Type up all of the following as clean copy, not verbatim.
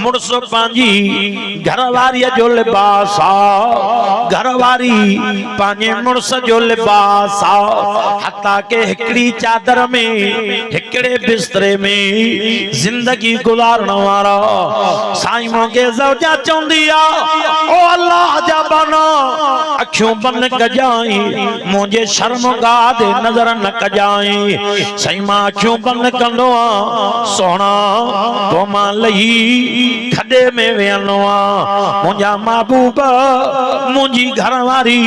मुर्स पांजी घरवारी जो लिबास घरवारी पांजे मुर्स जो लिबास हता के हिकड़ी चादर में हिकड़े बिस्तरे में जिंदगी गुजारण वारा साईं मोगे ज़ौजा चौंदी आ ओ अल्लाह जा बना अखियों बंद कजाई मुझे शर्म गाद नजर न कजाई सही मां अखियों बंद कंदो आ सोना तो मां लही खडे में वेनो आ मुझा महबूब मुझी घरवारी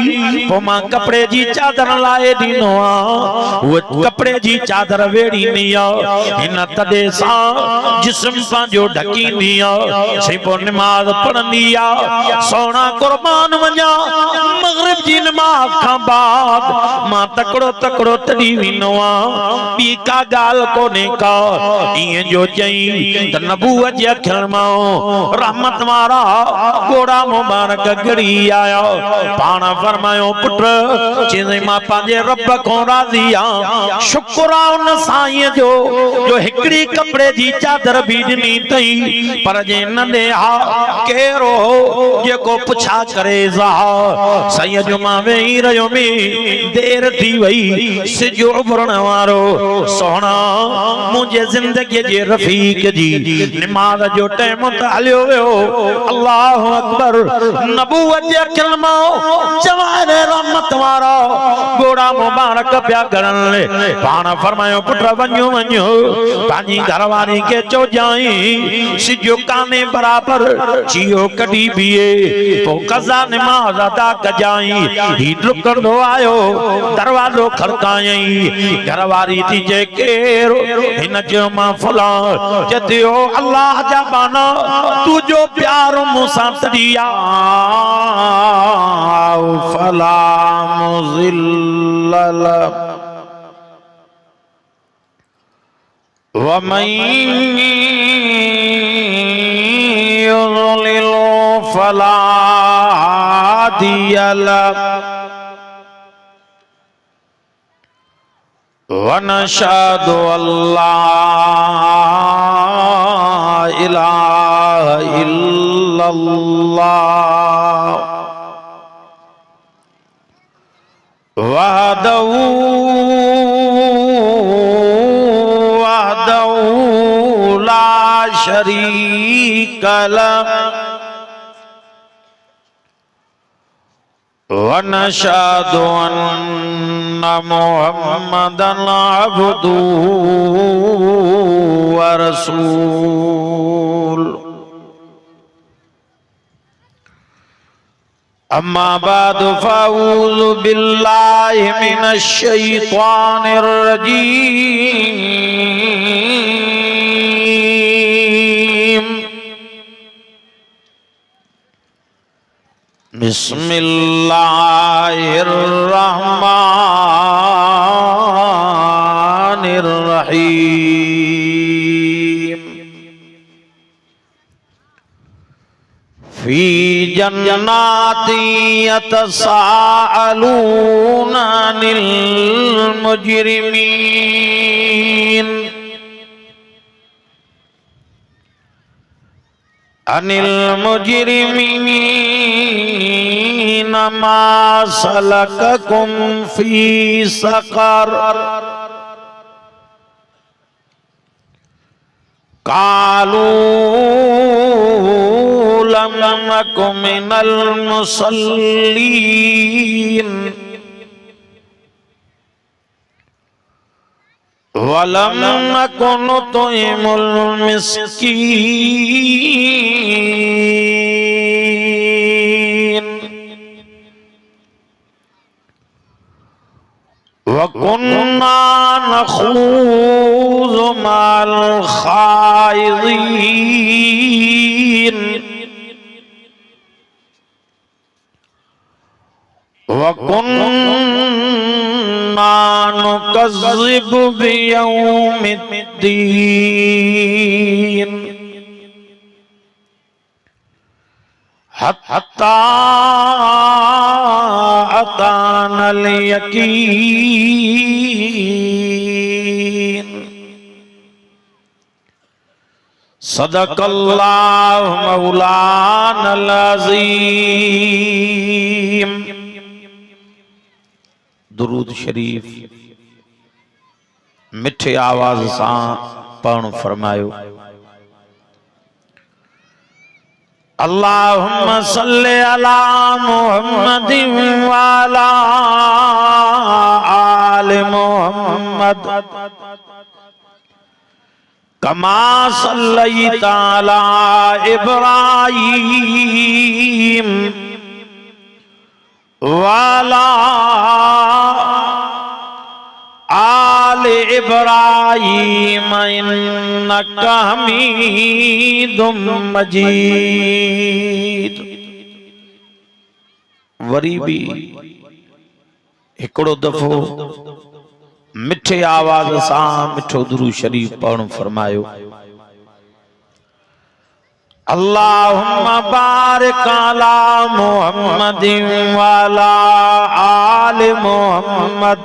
तो मां कपड़े जी चादर लाए दीनो आ वो कपड़े जी चादर वेड़ी नहीं आ इन तदे सा जिस्म पांजो ढकींदी आ सही पो नमाज पढ़ंदी आ सोना कुर्बान वञा मगरिब जी नमाज का बाद मां तकड़ो तकड़ो तड़ी विनो आ बी का गाल कोने का इए जो चई त नबूवत जे अखर मां रहमत वारा गोड़ा मुबारक गड़ी आया पाण फरमायो पुट चई मां पांजे रब को राजी आ शुक्र आ उन साईं जो हिकड़ी कपड़े जी चादर भी ॾिनी तई पर जे नंढे हा केरो जेको पुछा करे ज़ा साईं जो मां वेही रहियो में देर थी वई सिजो उभरण वारो सोना मुझे जिंदगी जे रफीक जी नमाज जो टाइम त हलियो वियो अल्लाह अकबर नबूवत जे कलमा जवान रहमत वारा गोड़ा मुबारक पिया गणन पाण फरमायो पुट वञो वञो पांजी घरवारी के चो जाई सिजो काने बराबर चियो कडी बिए तो कज़ा नमाज अदा कजाई ही डुकंदो आयो दरवाजो खड़काई घरवारी थी जे केरो हिन जो मां फला जदियो अल्लाह जा बाना तू जो प्यार मुसा तड़िया फला मुज़िल्लल वमन युज़लिल फला हादिय लह वनशहदु अल्ला इलाहा इल्लल्लाह वहदहू ला शरीक लह वनशहदु अन्न मुहम्मदन अब्दुहु व रसूल अम्मा बाद फ़अऊज़ु बिल्लाहि मिनश शैतानिर रजीम बिस्मिल्लाहिर रहमानिर रहीम फी जन्नाति यतसाअलूना अनिल मुजरिमीन अनिल मुजरिमीन मा सलककुम फी सक़र कालू लम नकु मिनल मुसल्लीन वलम नकु नुतइमुल मिस्कीन वकुन्ना नखूज़ु मअल खाइज़ीन वकुन्ना नुकज़्ज़िबु बियौमिद्दीन हत्ता अतानल यकीन सदकल्लाहु मौलानल अज़ीम। दुरूद शरीफ मिठे आवाज सां पढ़ण फरमायो। अल्लाहुम्मा सल्लि अला मुहम्मदिन व अला आलि मुहम्मद कमा सल्लैता अला इब्राहीम व अला आले इब्राहीम इन्नका हमीदुम मजीद। वरी भी हिकड़ो दफो मिठे आवाज सां मिठो दुरूद शरीफ पढ़ण फरमायो। अल्लाहुम्मा बारिक अला मुहम्मदिन व अला आलि मुहम्मद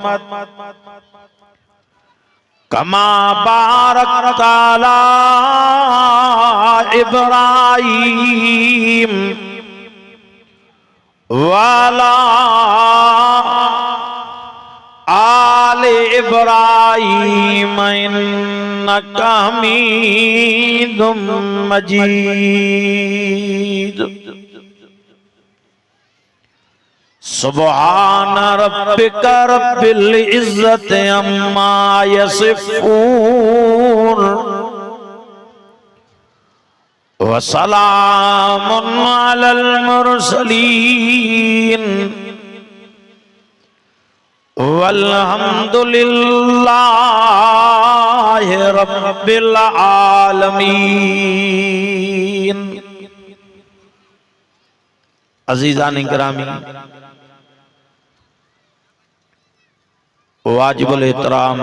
कमा बारकता अला इब्राहीम व अला आले इब्राहीम इन्नका हमीदुम मजीद। सुब्हान रब्बिका रब्बिल इज्जति अम्मा यसिफून व सलामुन अलल मुरसलीन वल्हम्दुलिल्लाहि रब्बिल आलमीन। अजीजान गिरामी, वाजिबुल एहतराम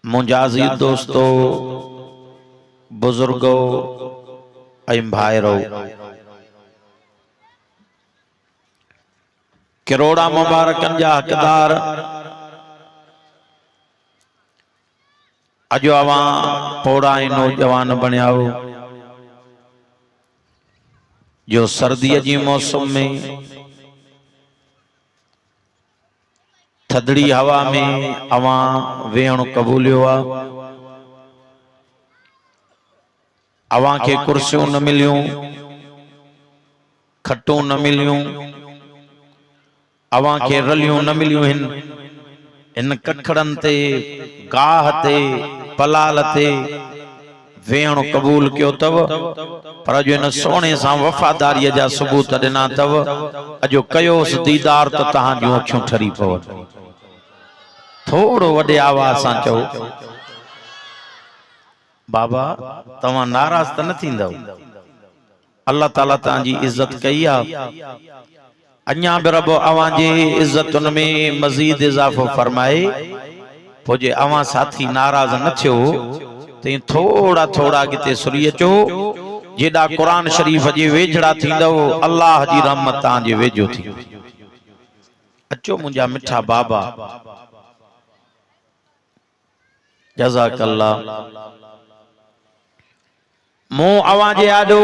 मुंजाजी दोस्तों, बुजुर्गों, ऐं भाइरों, करोड़ा मुबारकन जा हकदार अजो अवां पोड़ा ऐं नौजवान बणियाओ जो सर्दी जी मौसम में थदड़ी हवा में अवां वेहण कबूलियो आ। अवां के कुर्सियों न मिलियूं, खटूं न मिलियूं, अवां के रलियूं न मिलियूं इन कखड़न ते, गाह ते, पलाल ते वेहण कबूल कियो तव। पर अजो इन सोने सां वफादारी जा सबूत दिना तव। अजो कयोस दीदार तो तहां जूं अखियूं ठरी पवन। थोड़ो वडे आवाज सां चओ बाबा तव्हां नाराज त न थींदव? अल्लाह ताला तव्हांजी इज्जत कई आ। अञा भी रब अवां जी इज्जतुन में मजीद इजाफो फरमाए। पो जे अवां साथी नाराज न थियो ते थोड़ा थोड़ा किते सुरी अचो। जेड़ा कुरान शरीफ जे वेझड़ा थींदव अल्लाह जी रहमत तव्हां जे वेझो थी। अचो मुंहिंजा मिठा बाबा, जज़ाकल्लाह। मूं अवां जे आॾो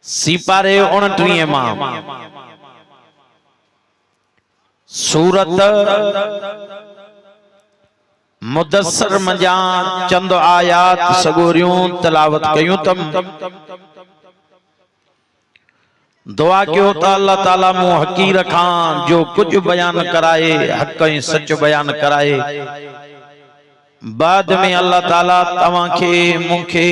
सिपारे 29 मां सूरत मुदस्सर मंजा चंद आयात सगोरियूं तिलावत कयूं तम। दुआ क्यों ता अल्लाह ताला मु हकीर खान जो कुछ बयान कराए हक ऐं सच बयान कराए। बाद में अल्लाह ताला तवां के मुखे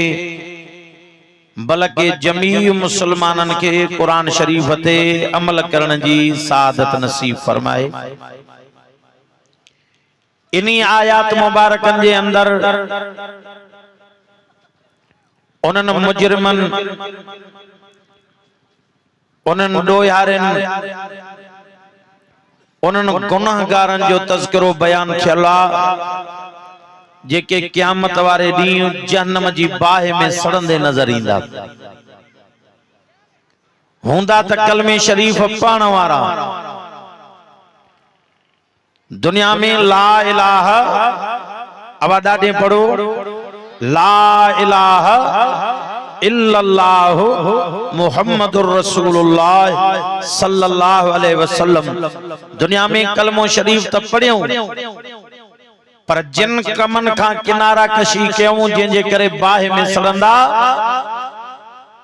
बल्कि जमी मुसलमानन के कुरान शरीफ ते अमल करण जी सादत नसीब फरमाए। इन्हीं आयात मुबारकन जे अंदर उन्हनि मुजरिमन, उन्हनि डोयारन, उन्हनि गुनाहगारन जो तज़किरो बयान थियल आ जेके क़यामत वारे ॾींहुं जहन्नम जी बाहि में सड़ंदे नज़र ईंदा। हूंदा त कलमे शरीफ पढ़ण वारा, दुनिया में ला इलाहा आवाज़ ॾाढे पढ़ो ला इलाहा इल्लल्लाह मुहम्मदुर रसूलुल्लाह सल्लल्लाहु अलैहि वसल्लम। दुनिया में कलमो शरीफ त पढ़ियो पर जिन कमन का किनारा कशी कयूं जंहिंजे करे बाहि में सड़ंदा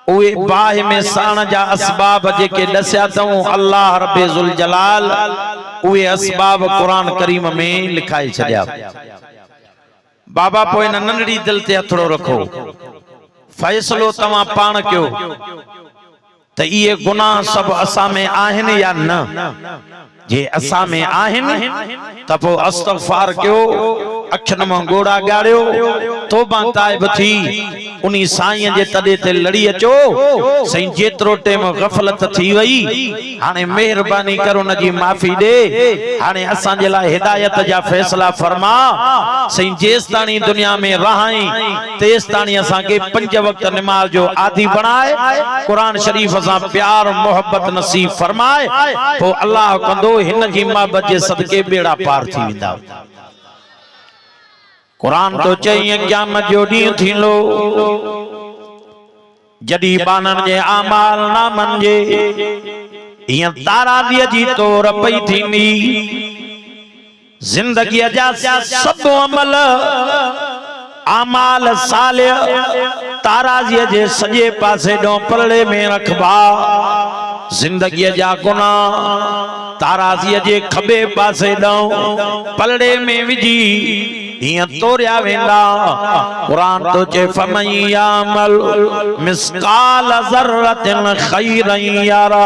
उहे बाहि में सड़न जा असबाब जेके दसिया अथऊं अल्लाह रब्बे ज़ुल जलाल उहे असबाब क़ुरान करीम में लिखाए छॾिया। बाबा पोइ इन नंढड़ी दिल ते हथड़ो रखो फैसलो तव्हां पाण कयो त इहे गुनाह सभु असां में आहिनि या न। जे असां में आहिनि त पोइ इस्तग़फ़ार कयो अखियुनि मां ॻोड़ा ॻाड़ियो तौबा ताइब थी उन्हीं साईं जे तॾे ते लड़ी अचो सही जेतिरो टाइम गफ़लत थी वई हाणे महिरबानी कर उन जी माफ़ी ॾे हाणे असां जे लाइ हिदायत जा फ़ैसला फरमा सही जेसिताणी दुनिया में रहाई तेसिताणी असांखे 5 वक्त निमाज़ जो आदी बणाए क़ुरान शरीफ सां प्यार मोहब्बत नसीब फरमाए पोइ अल्लाह कंदो हिन जी मोहब्बत जे सदके बेड़ा पार थी वेंदा। कुरान तो चाहिए क़यामत जो ॾींहुं थींदो जॾहिं बानन जे आमाल नामन जे ईअं तारावीअ जी तौर पई थींदी ज़िंदगीअ जा सभु अमल आमाल सालिह ताराज़ीअ जे सॼे पासे ॾों पलड़े में रखबा ज़िंदगीअ जा गुनाह ताराज़ीअ जे खॿे पासे ॾों पलड़े में विझी हियां तोरिया वेंदा। कुरान तो चे फमन यामल मिस्काल ज़र्रतिन खैरन यरा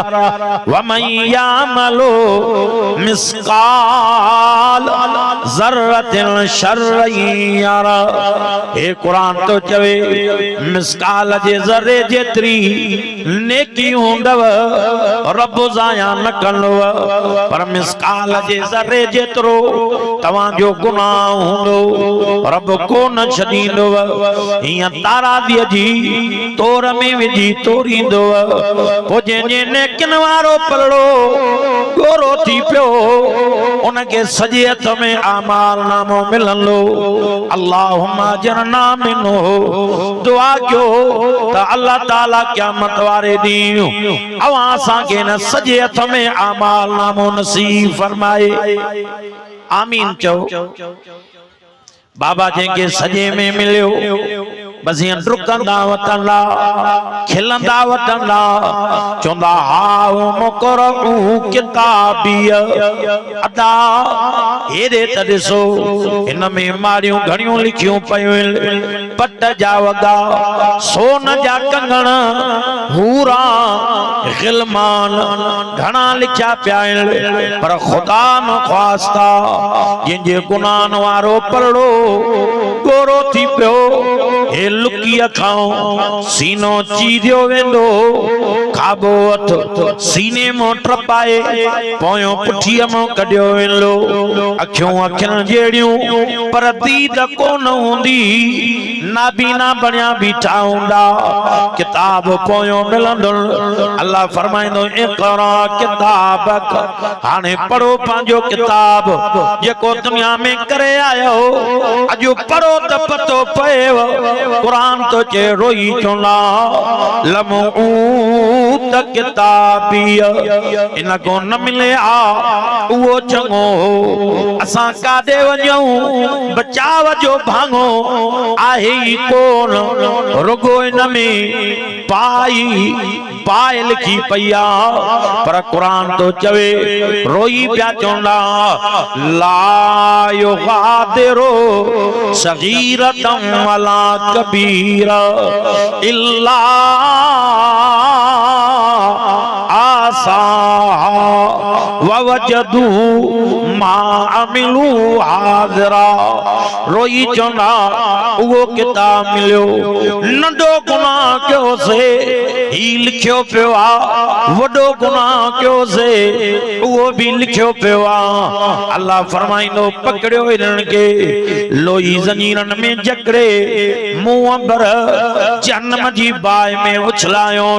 वमन यामल मिस्काल ज़र्रतिन शर्रन यरा। हे कुरान तो चवे मिस्काल जे ज़र्रे जेतरी नेकी हूंदव रब ज़ाया न कंदव पर मिस्काल जे ज़र्रे जेतरो तव्हां जो गुनाह हूंदो रब को न छॾींदो हियां तारावीअ जी तोर में विझी तोरींदो पोइ जंहिंजे नेकिन वारो पलड़ो गोरो थी पियो उनखे सॼे हथ में आमाल नामो मिलंदो। अल्लाहुम्मा अजरना मिन्हु दुआ कयो त अल्लाह ताला क़यामत वारे ॾींहुं अवां असांखे न सॼे हथ में आमाल नामो नसीब फरमाए आमीन चओ। बाबा जंहिंखे सॼे में मिलियो बस हीअं डुकंदा वठंदा खिलंदा वठंदा चवंदा हाउ मुक़रउ किताबीअ अदा हेॾे त ॾिसो हिन में माड़ियूं घणियूं लिखियूं पयूं पट जा वॻा सोन जा कंगण हूरा ग़िलमान घणा लिखिया पिया आहिनि पर ख़ुदा न ख़्वास्ता जंहिंजे गुनाहनि वारो पलड़ो गोरो थी पियो हे लुकीअ खां सीनो चीरियो वेंदो खाबो हथ सीने मां टपाए पोयों पुठीअ मां कढियो वेंदो अखियूं अखियुनि जहिड़ियूं पर दीद कोन हूंदी नाबीना बणिया बीठा हूंदा किताब पोयों मिलंदो अल्लाह फरमाईंदो इक़रा किताबक हाणे पढ़ो पंहिंजो किताब जेको दुनिया में करे आयो अजो पढ़ो त पतो पएव। कुरान तो चे रोई चुना लमऊत किताबीअ इन को न मिले आ उहो चङो असां काॾे वञूं बचाव जो भाङो आहे ई कोन रुगो इन में पाए लिखी पई आ पर कुरान तो चवे रोई पिया चवंदा ला युगादिरु सगीरतम वला कबीरा इल्ला आसा ववजदू मा अमिलू हाज़िरा। रोई चवंदा उहो किताब मिलियो नंढो गुनाह कयो से ही लिखियो पियो आ वॾो गुनाह कयो से उहो भी लिखियो पियो आ। अल्लाह फरमाईंदो पकड़ियो हिननि खे लोई ज़ंजीरनि में जकड़े मुंहुं अंबर जहन्नम जी बाहि में उछलायो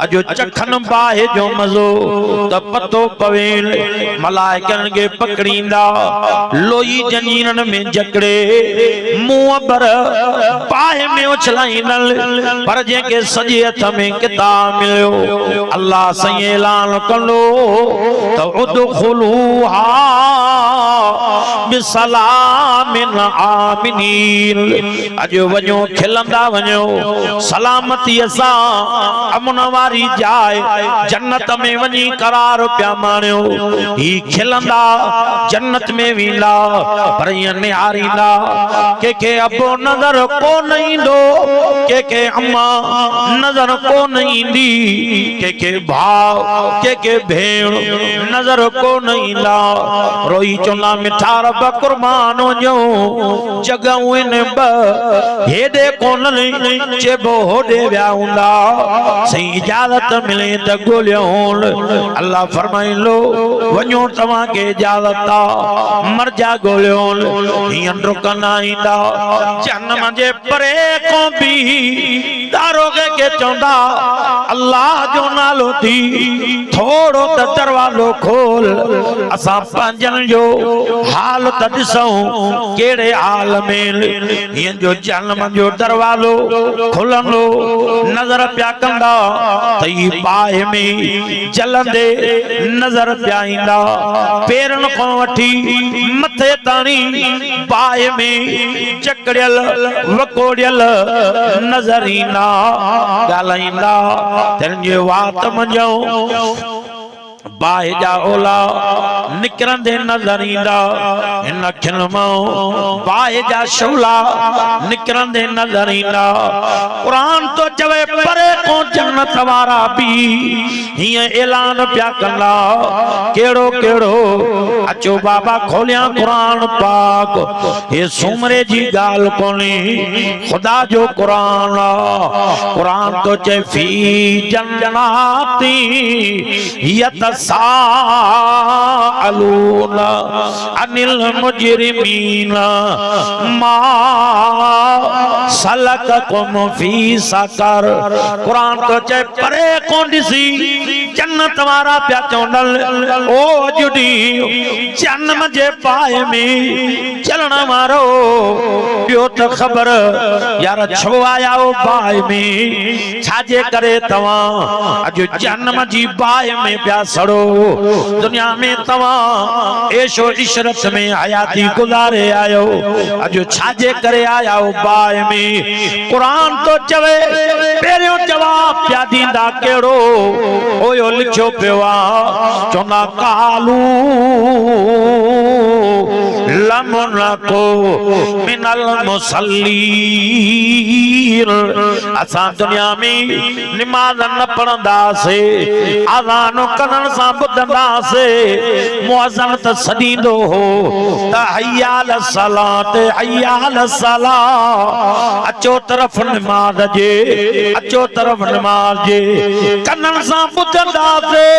अजो चखन बाहि जो मज़ो त पतो पवे पवे मलाइकन के पकड़ींदा लोई जंजीरन में जकड़े मुंह पर पाए में उछलाईंदल पर जेके सजे हथ में किताब मिलियो अल्लाह सही ऐलान कंदो तो उदखुलूहा बिसलामिन आमिनीन अजो वञो खिलंदा वञो सलामती सां अमन वारी जाए जन्नत में वञी करार पिया माणियो ही खिलंदा जन्नत में वेंदा पर ईअं निहारींदा के अबो नजर कोन ईंदो के अम्मा नजर कोन ईंदी के भाउ के भेण नजर कोन ईंदा रोई चवंदा मिठा रब कुर्बान वञो जॻहियूं आहिनि ॿ हेॾे कोन चइबो होॾे विया हूंदा सही इजाज़त मिले त ॻोल्हियो अल्लाह फरमाईंदो वञो तव्हांखे इजाज़त आहे मर्जा ॻोल्हियो हीअं डुकंदा ईंदा जन्म जे परे को बि दारोगे के चवंदा अल्लाह जो नालो थी थोड़ो त दरवाज़ो खोल असां पंहिंजनि जो हाल त ॾिसूं कहिड़े हाल में हीअं जो जन्म जो दरवाज़ो खुलंदो नज़र पिया कंदा त ही बाहि में जलंदे नज़र पिया ईंदा पेरनि खां वठी मथे ताणी बाहि में चकड़ियल वकोड़ियल नज़र ईंदा ॻाल्हाईंदा तुंहिंजे वात मंझो बाहि जा ओला निकिरंदे नज़र ईंदा हिन अखियुनि मां बाहि जा शोला निकिरंदे नज़र ईंदा क़ुरान तो चवे परे को जन्नत वारा भी हीअं ऐलान पिया कंदा कहिड़ो कहिड़ो अचो बाबा खोलिया क़ुरान पाक हे सूमरे जी ॻाल्हि कोन्हे ख़ुदा जो क़ुरान क़ुरान तो चए फी जन्नाती यतसाअलून अनिल मुजरिमीन मा सलककुम फी सकर कुरान तो चए परे कोन ॾिसी जन्नत वारा पिया चवंदल ओ जुड़ी जन्म जे पाए में चलण वारो ॿियो त ख़बर यार छो आया हो बाहि में छाजे करे तव्हां अॼु जन्म जी बाहि में पिया सड़ो दुनिया में तव्हां ऐशो इशरत में हयाती गुज़ारे आयो अॼु छाजे करे आया हो बाहि में क़ुरान तो चवे पहिरियों जवाब पिया ॾींदा कहिड़ो ओयो लिखियो पियो आहे चवंदा कालू लमनको मिनल मुसल्लीन असां दुनिया में नमाज़ न पढ़ंदासीं आज़ान करण सां ॿुधंदासीं मुअज़्ज़िन त सॾींदो हो त हय्या अल सलात हय्या अल सलाह अचो तरफ़ नमाज़ जे अचो तरफ़ नमाज़ जे कननि सां ॿुधंदासीं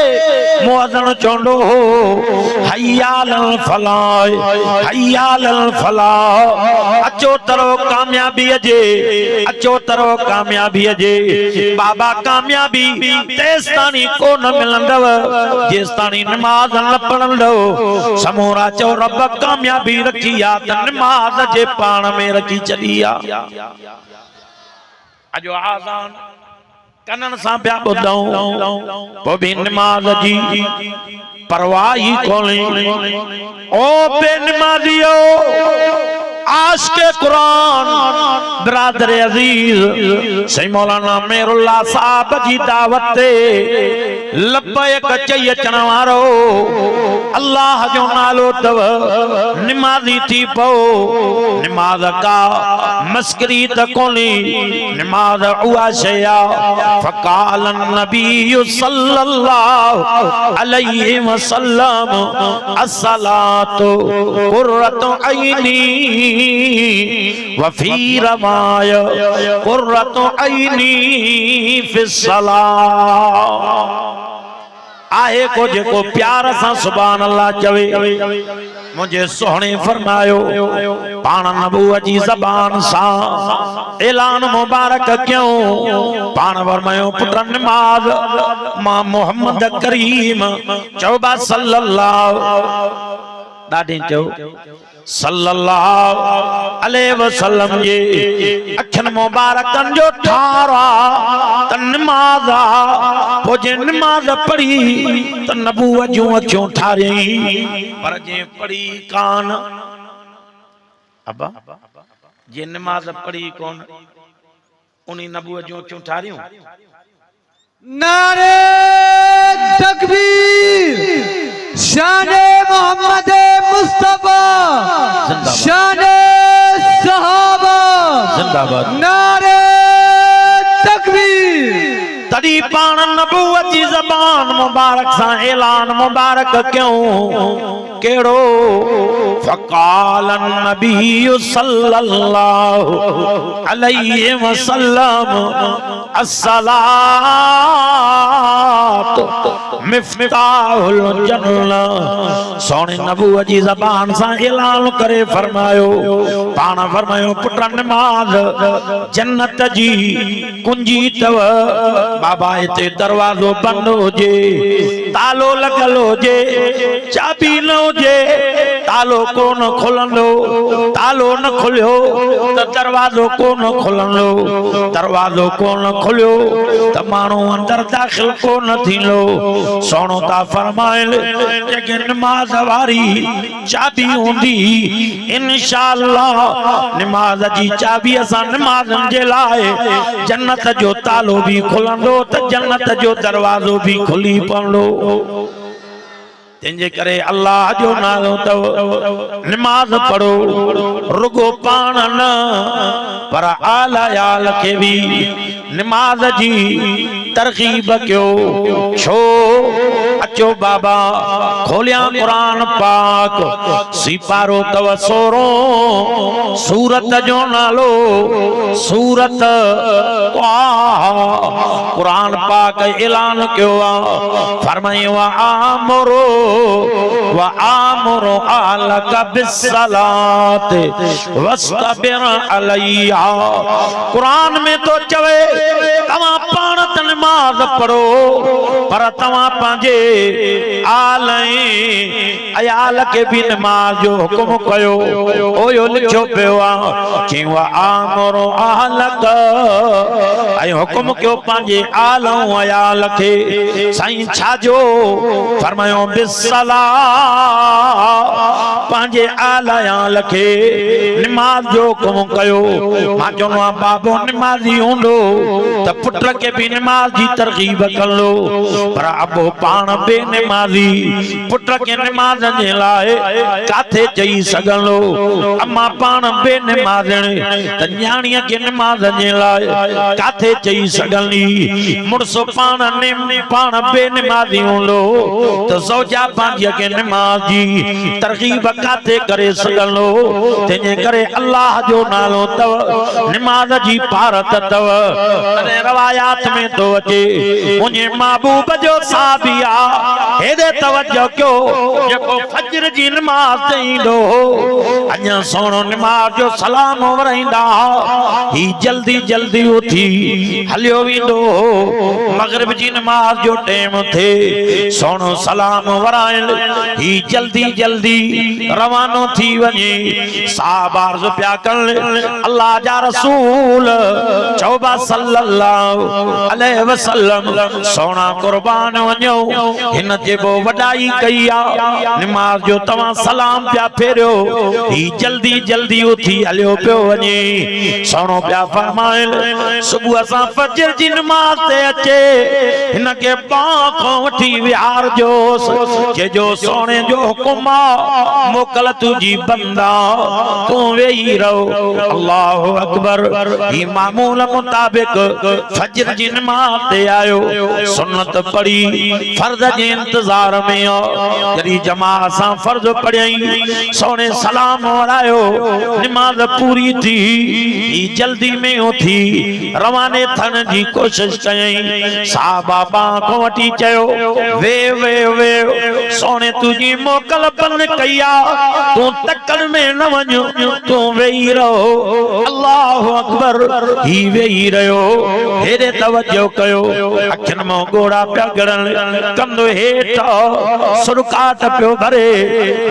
मुअज़्ज़िन चवंदो हो हय्या अल फलाह हय्या अल फलाह अचो तरफ़ कामयाबीअ जे अचो तरफ़ कामयाबीअ जे बाबा कामयाबी तेसिताणी कोन मिलंदव जेसिताणी नमाज़ न पढ़ंदव समूरा चओ रब कामयाबी रखी आ त नमाज़ जे पाण में रखी छॾी आ अॼु आज़ान कननि सां पिया ॿुधूं पोइ बि नमाज़ जी परवाह ई कोन्हे ओ बेनमाज़ियो आशिक़े क़ुरान बिरादर अज़ीज़ सही मौलाना मेरुल्लाह साहब जी दावत ते लब्बैक चई अचण वारो अल्लाह जो नालो तव नमाज़ी थी पओ नमाज़ का मस्करी त कोन्हे नमाज़ उहा शइ आहे फ़क़ाल नबी सल्लल्लाहु अलैहि वसल्लम अस्सलातु क़ुर्रतु ऐनी वफी रमाय क़ुर्रतु ऐनी फ़िस्सलाह आहे को जेको प्यार सां सुभान अल्लाह चवे मुझे सोहणे फरमायो पाण नबूवत जी ज़बान सां ऐलान मुबारक क्यों पाण फरमायो पुट नमाज मां मोहम्मद करीम चौबा सल्लल्लाहु ॾाढी चओ सल्लल्लाहु अलैहि वसल्लम जे अखियुनि मुबारकनि जो ठारा त नमाज़ पो जे नमाज़ पढ़ी त नबूवत जूं अखियूं ठारियई पर जे पढ़ी कान अबा जे नमाज़ पढ़ी कोन उनी नबूवत जूं अखियूं ठारियूं नारे तकबीर शाने मोहम्मद मुस्तफा शाने सहाबा जिंदाबाद नारे तकबीर तड़ी पान नबूवत जी ज़बान मुबारक सां ऐलान मुबारक क्यों केड़ो फ़क़ाल नबी सल्लल्लाहु अलैहि वसल्लम अस्सलात मिफ्ताहुल जन्नह सोने नबूवत जी ज़बान सां ऐलान करे फरमायो पाण फरमायो पुट नमाज जन्नत जी कुंजी तव बाबा इते दरवाजो बंद होजे तालो लगल होजे चाबी न होजे तालो कोन खुलंदो तालो न खुलियो त दरवाजो कोन खुलंदो दरवाजो कोन खुलियो त माण्हू अंदर दाखिल कोन थींदो सोनो ता फरमाइल जे नमाज वारी चाबी हूंदी इंशाअल्लाह नमाज जी चाबी असां नमाज़न जे लाइ जन्नत जो तालो भी खुलंदो त जन्नत जो दरवाजो भी खुली पवंदो तंहिंजे करे अल्लाह जो नालो तव नमाज पढ़ो रुगो पाण न पर आला याल के भी नमाज जी तरगीब कयो छो अचो बाबा खोलिया कुरान पाक सिपारो तव सोरो सूरत जो नालो सूरत कुरान पाक ऐलान कयो फरमायो आमरो व आमरो आलक बिस्सलात वस्तबिर अलैहा कुरान में तो चवे तवा पाण त नमाज पढ़ो पर तवा पांजे आलई अयाल के भी नमाज जो हुकुम कयो ओयो लिखो पियो कि व आमरो आलक ऐं हुकुम कयो पांजे आलऊं अयाल खे साईं छाजो फरमायो बिस्सला पांजे आलयाल खे नमाज जो हुकुम कयो मां चवंदो आहियां बाबो नमाज़ी हूंदो त पुट खे भी नमाज जी तरगीब कंदो पर अबो पाण बेनमाज़ी पुट खे नमाज जे लाइ काथे चई सघंदो अम्मा पाण बेनमाज़ण त न्याणीअ खे नमाज जे लाइ काथे चई सघंदी मुड़स पाण बेनमाज़ी हूंदो त ज़ौजा पंहिंजीअ खे नमाज जी तरगीब काथे करे सघंदो तंहिंजे करे अल्लाह जो नालो तव नमाज जी भारत तव तॾहिं रवायात में तो अचे मुंहिंजे महबूब जो साबिया हेॾे तवज्जो कयो जेको फजर जी नमाज ते ईंदो अञा सोणो नमाज जो सलाम वराईंदा ही जल्दी जल्दी उथी हलियो वेंदो मगरिब जी नमाज जो टाइम थे सोणो सलाम वराइल ही जल्दी जल्दी रवानो थी वञे साहबा अर्ज़ पिया कनि अल्लाह जा रसूल चौबा सल्लल्लाहु अलैहि वसल्लम सोना कुर्बान वञो हिन जे बो वॾाई कई आ नमाज जो तव्हां सलाम पिया फेरियो ही जल्दी जल्दी उथी हलियो पियो वञे सोनो पिया फरमाइल सुबुह सां फजर जी नमाज ते अचे हिन खे पां खां वठी विहार जोस के जो सोने जो हुकुम मोकल तुझी बंदा तू वेही रहो अल्लाहु अकबर ही मामूल मुताबिक फजर जी नमाज ते आयो सुन्नत पढ़ी फर्ज जे इंतजार में जरी जमात सा फर्ज पढ़ई सोने सलाम वरायो नमाज पूरी थी जल्दी में उथी रवाने थन जी कोशिश कई साहबा को वठी चयो वे वे वे सोने तुझी मोकल बन कया तू तकड़ में न वञो तू वेही रहो अल्लाह अकबर ही वेही रहो हेरे तवज्जो कयो अखिन में गोड़ा पिया गड़न कंधो हेठ सुरकाट पियो भरे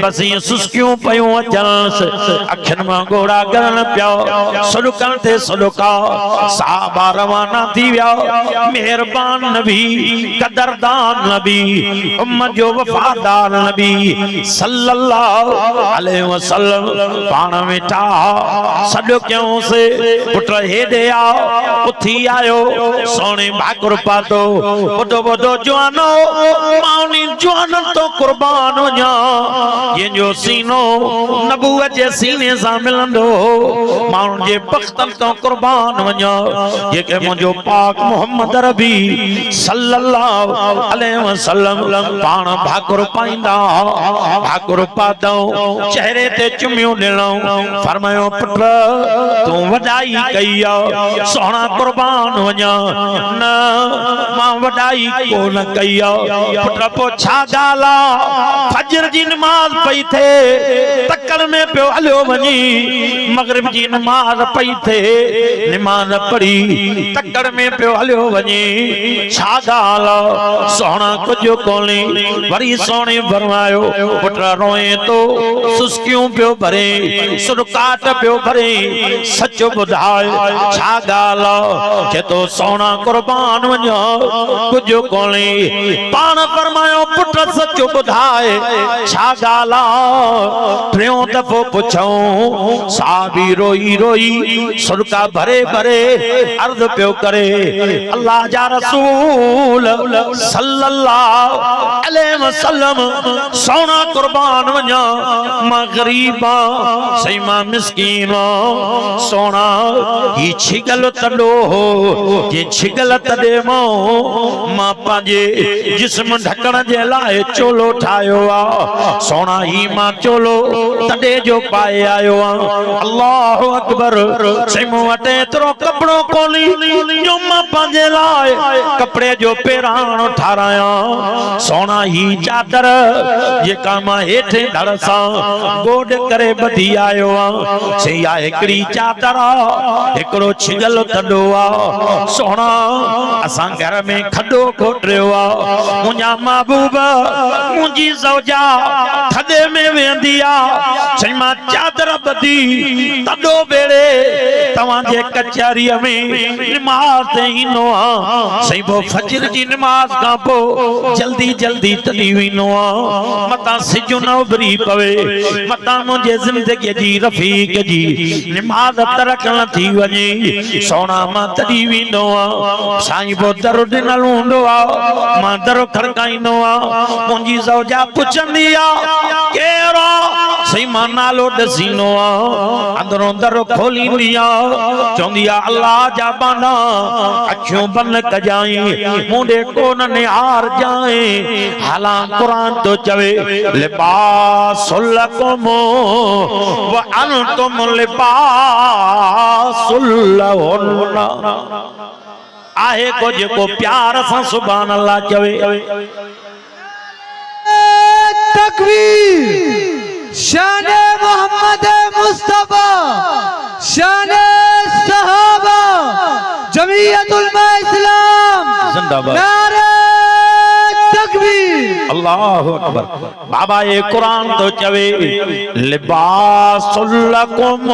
बस ये सुस्कियूं पयूं अचन अखिन में गोड़ा गड़न पिया सुरकन ते सुरका साहबा रवाना थी विया मेहरबान नबी कदरदान नबी उम्मत जो वफादार नबी सल्लल्लाहु अलैहि वसल्लम पाण वेठा सॾो क्यों से पुट हेॾे आ उथी आयो सोने भाकुर पातो वॾो वॾो जवानो माउनी जवाननि तो कुर्बान वञा जंहिंजो सीनो नबूवत जे सीने सां मिलंदो माण्हुनि जे बख़्तनि तो कुर्बान वञा जेके मुंहिंजो पाक मोहम्मद रबी सल्लल्लाहु अलैहि वसल्लम पाण भाकुर पाईंदा भाकुर पातो चेहरे ते चुमियूं ॾिनऊं फरमायो पुट तू वॾाई कई आ सोना कुर्बान वञा न मां वॾाई कोन कई आ पुट पो छा ॻाल्हि आ फजर जी नमाज पई थे तकड़ में पियो हलियो वञी मगरिब जी नमाज पई थे नमाज पढ़ी तकड़ में पियो हलियो वञी छा ॻाल्हि सोना कुझु कोन्हे वरी सोने फरमायो पुट रोए तो सुस्कियूं पियो भरे सुरकाट पियो भरे सच बुधाए छा ॻाल्हि के तो सोना कुर्बान वञो कुझु कोन्हे पाण फरमायो पुट सच बुधाए छा ॻाल्हि टियों दफ़ो पुछऊं साबी रोई रोई सुरका भरे भरे अर्ज़ पियो करे अल्लाह जा रसूल सल्लल्लाहु अलैहि वसल्लम सोना कुर्बान वञा मां गरीब सही मां मिस्कीन सोना ही छिगल तडो हो जे छिगल तडे मां पांजे जिस्म ढकण जे लाए चोलो ठायो आ सोना ही मां चोलो तडे जो पाए आयो आ अल्लाह अकबर सही मूं वटे एतिरो कपड़ो कोनी जो मां पांजे लाए कपड़े जो पेराण ठाराया सोना ही चादर जेका मां हेठे धड़ सां गोड करे बधी आयो आ सही आ हिकड़ी चादर हिकड़ो छिगल तडो आ सोना असां घर में खडो खोटरियो आ मुंहिंजा महबूब मुंहिंजी ज़ौजा थदे में वेंदी आ सही मां चादर बधी तडो बेड़े तव्हां जे कचहरीअ में नमाज ते ईंदो आ सही वो फजर जी नमाज खां पोइ जल्दी जल्दी तॾी वेंदो आ मतां सिज न उभरी पवे मतां मुंहिंजे ज़िंदगीअ जी रफ़ीक जी नमाज तरक न थी वञे सोना मां तॾी वेंदो आ साईं वो दर ॾिनल हूंदो आ मां दर खड़काईंदो आ मुंहिंजी ज़ौजा पुछंदी आ केरु सही मां नालो ॾसींदो आ अंदरों दर खोलींदी आ चवंदी आ अल्लाह जा बाना अखियूं बंदि कजाई मुंडे कोन निहार जाए हालां कुरान तो चवे लिबासुल लकुम व अंतुम लिबासुल लहुन्ना आहे को जेको प्यार सां सुभान अल्लाह चवे तकबीर शान मोहम्मद मुस्तफा शान सहाबा जमीयत उलमा इस्लाम जिंदाबाद नारे तकबीर अल्लाहु अकबर बाबा ये कुरान तो चवे लिबासुल लकुम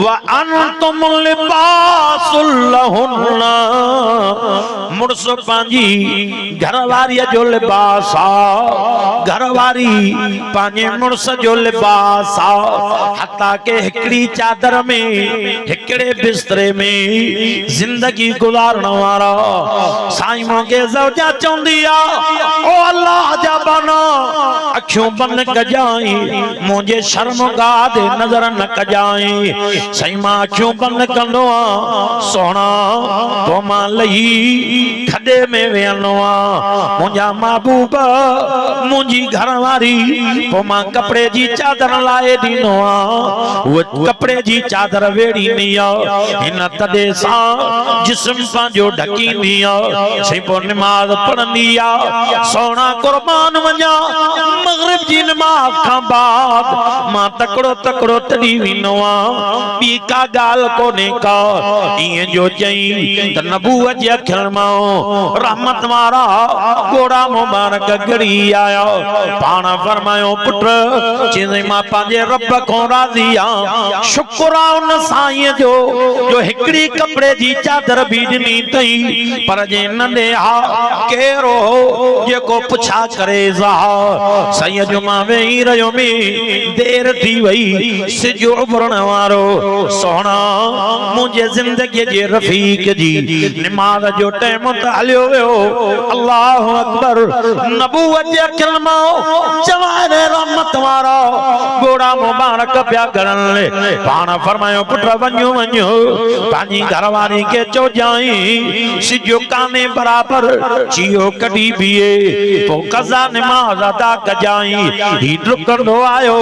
व अंतुम लिबासुल लहुन्ना मुर्स पांजी घरवारी जो लिबास आ घरवारी पांजे मुर्स जो लिबास आ हता के हिकड़ी चादर में हिकड़े बिस्तरे में जिंदगी गुजारण वारा साईं मोगे ज़ौजा चौंदी आ ओ अल्लाह जा बना अखियों बंद कजाई मुझे शर्मगाह दे नजर न कजाई सही मां अखियों बंद कंदो सोना तो मां लही खडे में वेनो मुझा महबूब मुझी घरवारी तो मां कपड़े जी चादर लाए दिनो वो कपड़े जी चादर वेड़ी निया इन तदे सा जिस्म पांजो ढकी निया सही पो नमाज पढ़नी सोना कुर्बान वञा मगरिब जी नमाज खां बाद मां तकड़ो तकड़ो तड़ी विनो बी का गाल कोने का इए जो चई त नबूवत जे अखर मां रहमत वारा गोड़ा मुबारक गड़ी आया पाण फरमायो पुत्र चई मां पांजे रब को राज़ी आ शुक्र आ उन साईं जो हिकड़ी कपड़े जी चादर भी ॾिनी तई पर जे नंढे हा केरो जेको पुछा करे सही जो मां वेही रहियो में देर थी वई सिजो उभरण वारो सोना मुझे जिंदगी जे रफीक जी नमाज जो टाइम त हलियो वियो अल्लाह अकबर नबूवत जे अखर मां जवान रहमत वारा गोड़ा मुबारक पिया करण पाण फरमायो पुत्र वञो वञो पंहिंजी घरवारी के चो जाई सिजो काने बराबर चियो कडी बिए तो कज़ा नमाज अदा कजाई ही रुकंदो आयो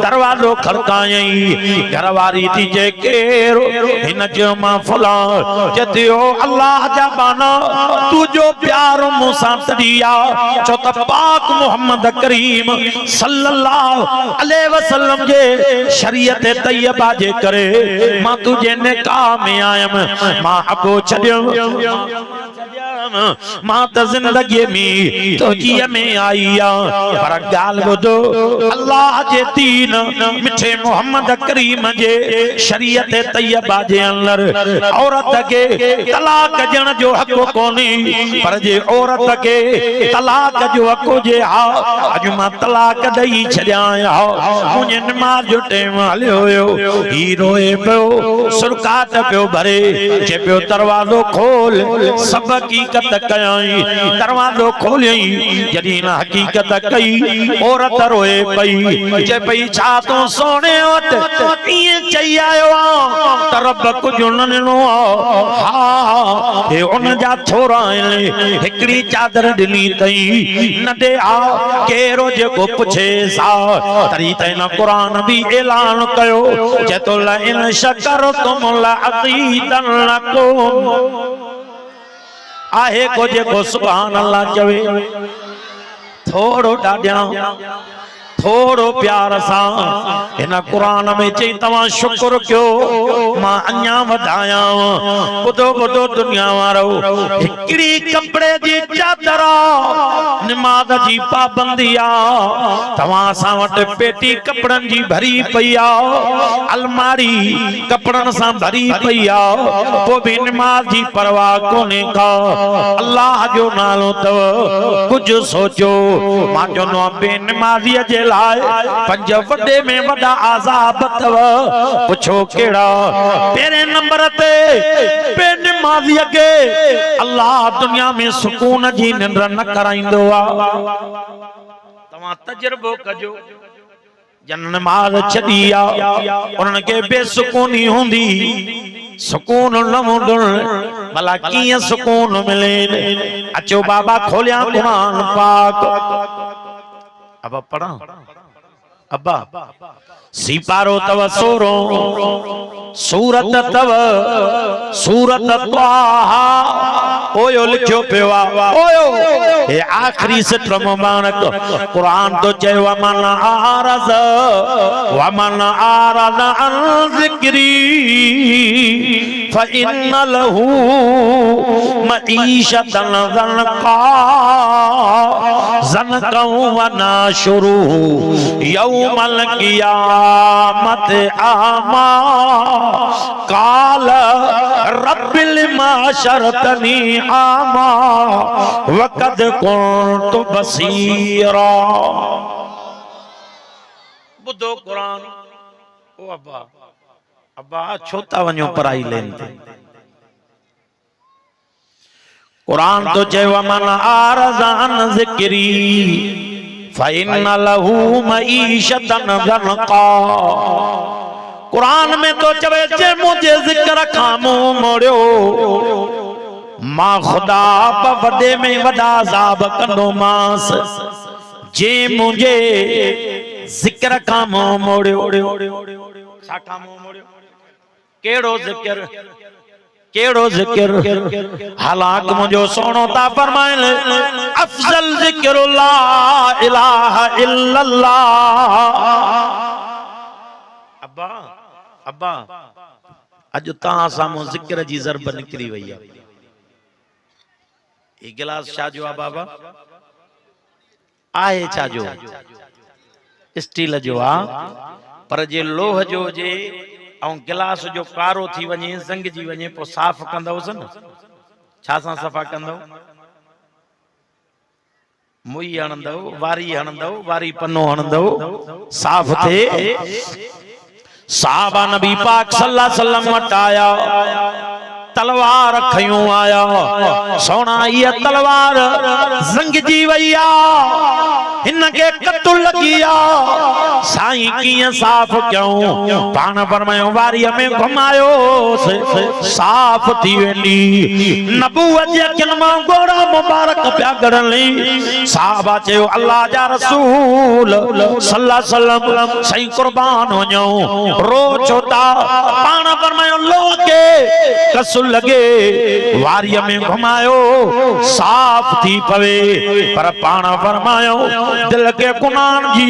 दरवाजो खड़काई घरवारी थी जे केरो हिन जो मां फलां जतियो अल्लाह जा बाना तू जो प्यार मूंसां तड़िया छो त पाक मोहम्मद करीम सल्लल्लाहु अलैहि वसल्लम जे शरीयत तैयबा जे करे मां तुझे निकाह में आयम मां अगो छड्यम मां त जिंदगी में तो जी में आई पर गाल बुधो अल्लाह जे दीन मिठे मोहम्मद करीम जे शरीयत तैयबा जे अंदर औरत के तलाक जण जो हक कोनी पर जे औरत के तलाक जो हक जे हा अज मां तलाक दई छड्या मुझे नमाज जो टाइम हलियो हुयो ही रोए पियो सुरकात पियो भरे जे पियो दरवाजो खोल सब हकीकत कयाई दरवाजो खोलियई जदी ना हकीकत कई औरत रोए पई जे पई छा तो सोने वट ये चई आयो त रब कुछ न ॾिनो हा हे उन जा थोरा हिकड़ी चादर ॾिनी तई नंढे आ केरो जेको पुछे सा तरी त न कुरान भी ऐलान कयो जे तो ला इन शकर तुम ला अजीदन लकुम आहे को जेको सुभान अल्लाह चवे थोड़ो ॾाढा थोड़ो प्यार सा इन कुरान में चई तवा शुक्र क्यो मां अन्या वधाया बुधो बुधो दुनिया वारो हिकड़ी कपड़े जी चादर नमाज जी पाबंदी तवा सा वट पेटी कपड़न जी भरी पई अलमारी कपड़न सा भरी पई वो भी नमाज जी परवाह कोने का अल्लाह जो नालो तव कुछ सोचो मां जो नो बेनमाजी जे पंज वडे में वडा आजाब तव पुछो केड़ा पेरे नंबर ते बेनमाजी के अल्लाह दुनिया में सुकून जी निंद न कराइंदो तवा तजर्बो कजो जन नमाज छदिया उनन के बेसुकूनी हुंदी सुकून न मुंडन भला किए सुकून मिले अचो बाबा खोलिया कुरान पाक अब पढ़ा अब्बा सिपारो तव सोरो सूरत तव सूरत त्वाहा ओयो लिखियो पियो ओयो हे आखिरी सत्र मुबारक कुरान तो चयो वमन आरज़ अन ज़िक्री फ़इन्न लहू मईशतन ज़नक़ा व नाशुरुहु यौमल क़ियामत आमा काल रब्बिल माशरतनी आमा वक़द कुन्तु बसीरा बुधो कुरान ओ अब्बा अब्बा छोता वञो पढ़ाई लेन ते कुरान तो चयो मन आरज़ान ज़िक्री फ़इन्न लहू मईशतन ज़नक़ा। कुरान में तो चवे जे मुझे ज़िक्र खां मुंहुं मोड़ियो मां ख़ुदा वॾे में वॾा अज़ाब कंदोमांस जे मुझे ज़िक्र खां मुंहुं मोड़ियो। छा खां मुंहुं मोड़ियो? केड़ो ज़िक्र? केड़ो ज़िक्र? हालांकि मुझो सोनो ता फरमाइल अफजल ज़िक्र ला इलाहा इल्लल्लाह। अब्बा अब्बा अज तहां सामू ज़िक्र जी ज़रब निकरी वई आहे। ई गिलास छा जो आहे बाबा? आहे छा जो? स्टील जो आहे, पर जे लोह जो जे ऐं गिलास जो कारो थी वञे ज़ंग जी वञे पोइ साफ़ कंदवसि न? छा सां सफ़ा कंदव? मुई हणंदव, वारी हणंदव, वारी पन्नो हणंदव, साफ़ थे। साहबा नबी पाक सल्लल्लाहु अलैहि वसल्लम वटि आया, तलवार खयूं आया। सोना ये तलवार ज़ंग जी वई आ, इनके कतु लगी आ, साईं कीअं साफ़ कयूं? पाण फरमायो वारीअ में घुमायो साफ़ थी वेंदी। नबूवत जे अखियुनि मां गोड़ा मुबारक पिया गड़नि। साहबा चयो अल्लाह जा रसूल सल्लल्लाहु अलैहि वसल्लम साईं कुर्बान वञो, रो छो था? पाण फरमायो लो के कसु लगे, वारीअ में घुमायो साफ़ थी पवे। पर पाण फरमायो दिल के गुनाहन जी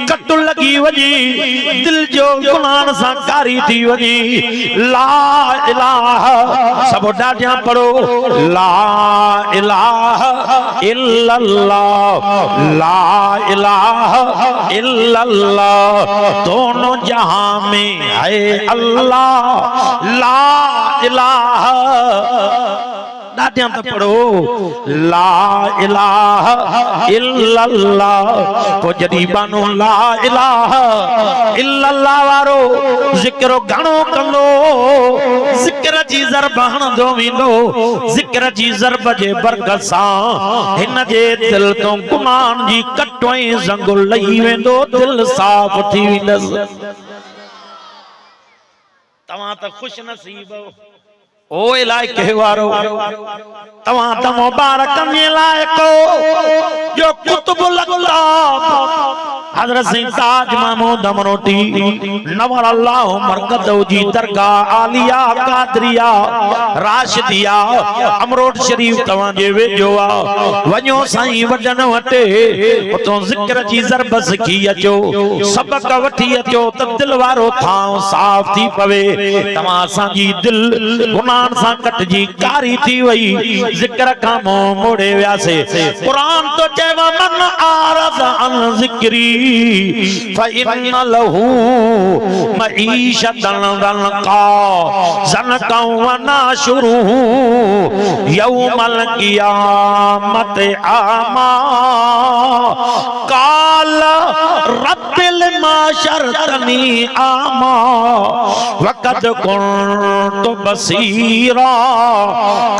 कटु लगी वञी, दिल जो गुनाहन सां कारी थी वञी। ला इलाहा, सब ॾाढियां पढ़ो, ला इलाहा इल्लल्लाह, ला इलाहा इल्लल्लाह। दोनों जहां में है अल्लाह, ला इलाहा। ॾाढियां त पढ़ो, ला इलाहा इल्लल्लाह। पोइ जॾहिं बानो ला इलाहा इल्लल्लाह वारो ज़िक्र घणो कंदो, ज़िक्र जी ज़रब हणंदो वेंदो, ज़िक्र जी ज़रब जे बरकत सां हिन जे दिल तो गुनाहन जी कटु ऐं ज़ंग लही वेंदो, दिल साफ़ थी वेंदसि। तव्हां त खुश नसीब ओ इलाइके वारो, तव्हां त मुबारकन जे लाइक़ो जो कुतुब लग़्ताब हज़रत सिंह ताज महमूद अमरोटी नवर अल्लाह मरकज़ो जी दरगाह आलिया कादरिया राशिदिया अमरोट शरीफ तव्हां जे वेझो आ। वञो साईं वॾनि वटि, उतो ज़िक्र जी ज़रब सिखी अचो, सबक वठी अचो त दिल वारो थां साफ़ थी पवे। तव्हां असांजी दिल गुनाहन सां कटजी कारी थी वई, ज़िक्र खां मुंहुं मोड़े वियासे। कुरान तो चयो मन आरज़ अन ज़िक्री फ़इन्न लहू मईशतन ज़नक़ा, ज़नक़ा व नाशुरुहु यौमल क़ियामत आमा। काल रब्बिल माशरतनी आमा वक़द कुन्तु बसीरा,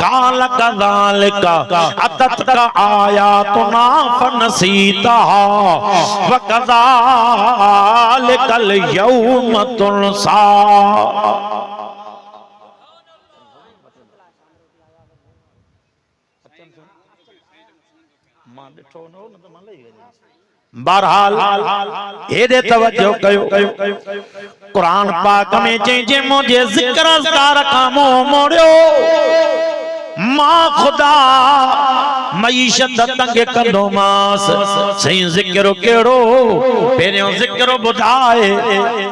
काल कज़ालिका अततका आयातुना फनसीतहा वकज़ालिकल यौम तुनसा। बहरहाल हेॾे तवज्जो कयो, कुरान पाक में चई मुझे ज़िक्र अज़कार खां मुंहुं मोड़ियो मां ख़ुदा मईशत तंग कंदोमांस। सही ज़िक्र केड़ो? पहिरियों ज़िक्र ॿुधाए,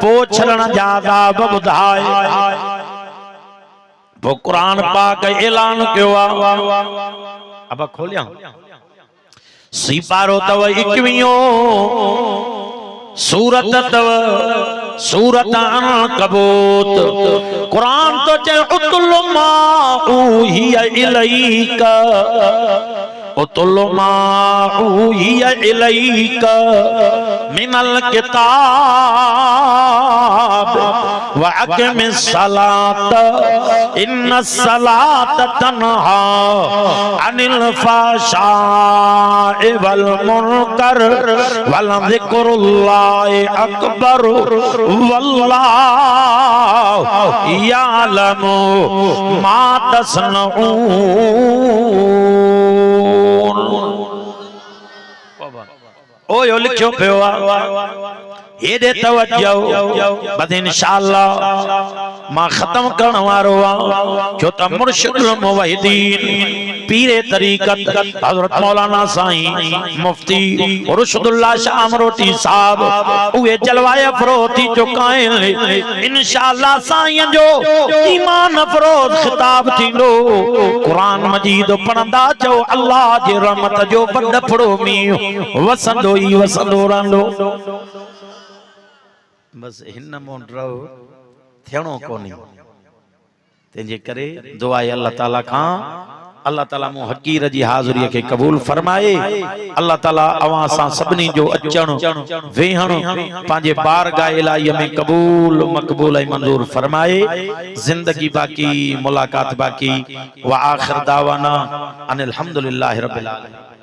पोइ छलण जा अज़ाब ॿुधाए। पोइ कुरान पाक ऐलान कयो आहे। अब खोलियां सिपारो तव 21 सूरत तव सूरत अनकबूत। कुरान तो चयो उतुल मा ऊहिया इलैका, उतुल मा ऊहिया इलैका मिनल किताब वअक़िमिस सलात इन्नस सलात तन्हा अनिल फ़ाहशाइ वल मुनकर वलज़िक्रुल्लाहि अकबर वल्लाहु यअलमु मा तस्नऊन। ओ यो लिखो पियो हेॾे तवज्जो बस इंशाअल्लाह मां ख़त्म करण वारो आहियां छो त मुर्शिदुल मुवहिदीन पीरे तरीक़त हज़रत मौलाना साईं मुफ्ती रुशदुल्लाह शाह अमरोटी साहब उहे जलवाए अफरोज़ थी चुका आहिनि। इंशाअल्लाह साईं जो ईमान अफरोज़ खिताब थींदो कुरान मजीद पढ़ंदा चओ अल्लाह जे रहमत जो वॾफड़ो मींहुं वसंदो ई वसंदो रहंदो। बस हिन मोन रहो थियणो कोन्हे तंहिंजे करे दुआ आहे अल्लाह ताला खां अल्लाह ताला मो हकीर जी हाज़िरी के कबूल फरमाए। अल्लाह ताला अवां सां सभिनी जो अचण वेहण पंहिंजे बारगाह इलाही में कबूल मक़बूल ऐं मंजूर फरमाए। जिंदगी बाकी मुलाकात बाकी व आखिर दावाना अनिल हम्दुलिल्लाहि रब्बिल आलमीन।